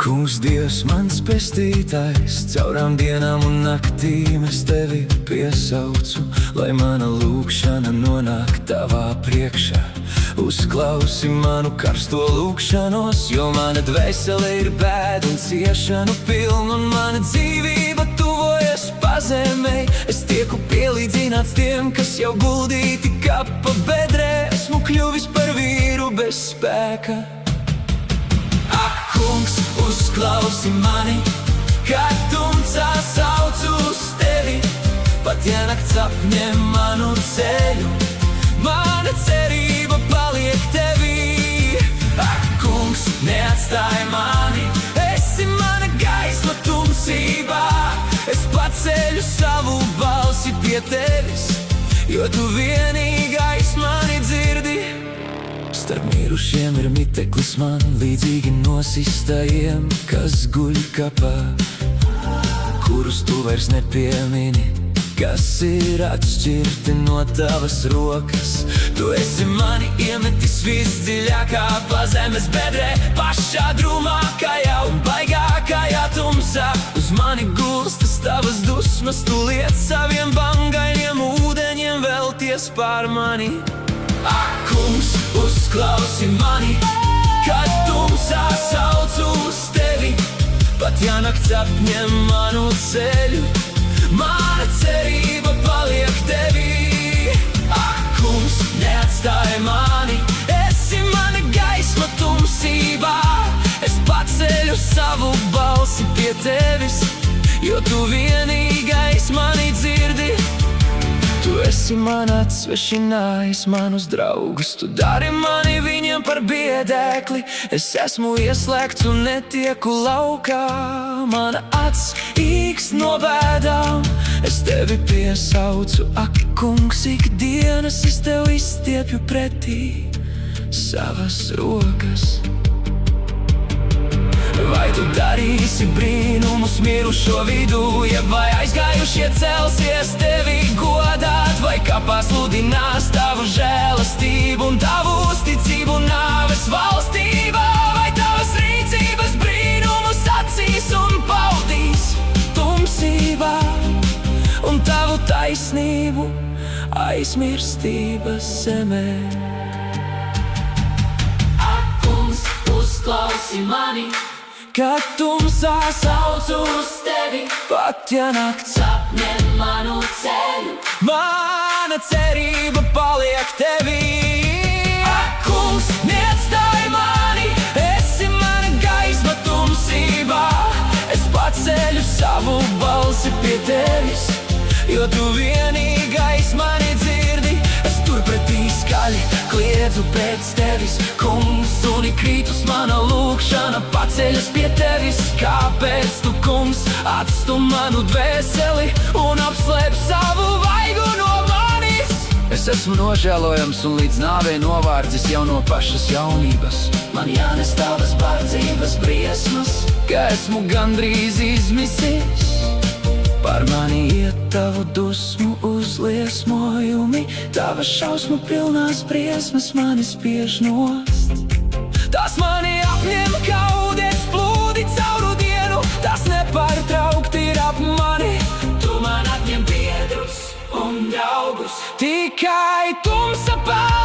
Kungs, Dievs, mans pestītājs, caurām dienām un naktīm es tevi piesaucu, lai mana lūkšana nonāk tavā priekšā. Uzklausi manu karsto lūkšanos, jo mana dvēsele ir bēdu un ciešanu pilna, un mana dzīvība tuvojas pazemei. Es tieku pielīdzināts tiem, kas jau guldīti kapa bedrē. Esmu kļuvis par vīru bez spēka. Ak, Kungs, uzklausi mani, kad tumsā saucu uz tevi. Pat ja nakts apņem manu ceļu, mana cerība paliek tevī. Ak, Kungs, neatstāj mani, esi mana gaisma tumsībā. Es paceļu savu balsi pie tevis, jo tu vienīgais mani dzirdi. Starp mirušiem ir miteklis man, līdzīgi nosistajiem, kas guļ kapā, kurus tu vairs nepiemini, kas ir atšķirti no tavas rokas. Tu esi mani iemetis visdziļākā pazemes bedrē, pašā drūmākajā un baigākajā tumsā. Uz mani gulstas tavas dusmas, tu liec saviem bangainiem ūdeņiem velties pār mani. Ak, Kungs, uzklausi mani, kad tumsā saucu uz tevi. Pat ja nakts apņem manu ceļu, mana cerība paliek tevī. Ak, Kungs, neatstāj mani, esi mana gaisma tumsībā. Es paceļu savu balsi pie tevis, jo tu vienīgais mani dzirdi. Tu esi man atsvešinājis manus draugus, tu dari mani viņiem par biedēkli. Es esmu ieslēgts un netieku laukā, mana acs īkst no bēdām. Es tevi piesaucu, ak, Kungs, ikdienas es tev izstiepju pretī savas rokas. Vai tu darīsi brīnumus mirušo vidū, ja vai aizgājušie celsies tevi godāt, vai kapā sludinās tavu žēlastību un tavu uzticību nāves valstībā, vai tavas rīcības brīnumus acīs un paudīs tumsībā, un tavu taisnību aizmirstības zemē. Ak, Kungs, uzklausi mani, kad tumsā saucu uz tevi. Pat ja nakts apņem manu ceļu, mana cerība paliek tevī. Ak, Kungs, neatstāj mani, esi mana gaisma tumsībā. Es paceļu savu balsi pie tevis, jo tu vienīgais mani dzirdi. Es turpretī skaļi kliedzu pēc tevis, Kungs, un ikrītus mana lūkšana paceļas pie tevis. Kāpēc tu, Kungs, atstum manu dvēseli un apslēp savu vaigu no manis? Es esmu nožēlojams un līdz nāvei novārdzis jau no pašas jaunības. Man jānes tavas bardzības briesmas, ka esmu gandrīz izmisis. Par mani iet tavu dusmu uzliesmojumi, tavas šausmu pilnās briesmas mani spiež nost. Tās mani apņem kā ūdens plūdi cauru dienu, tās nepārtraukti ir ap mani. Tu man atņem biedrus un draugus, tikai tumsa pār.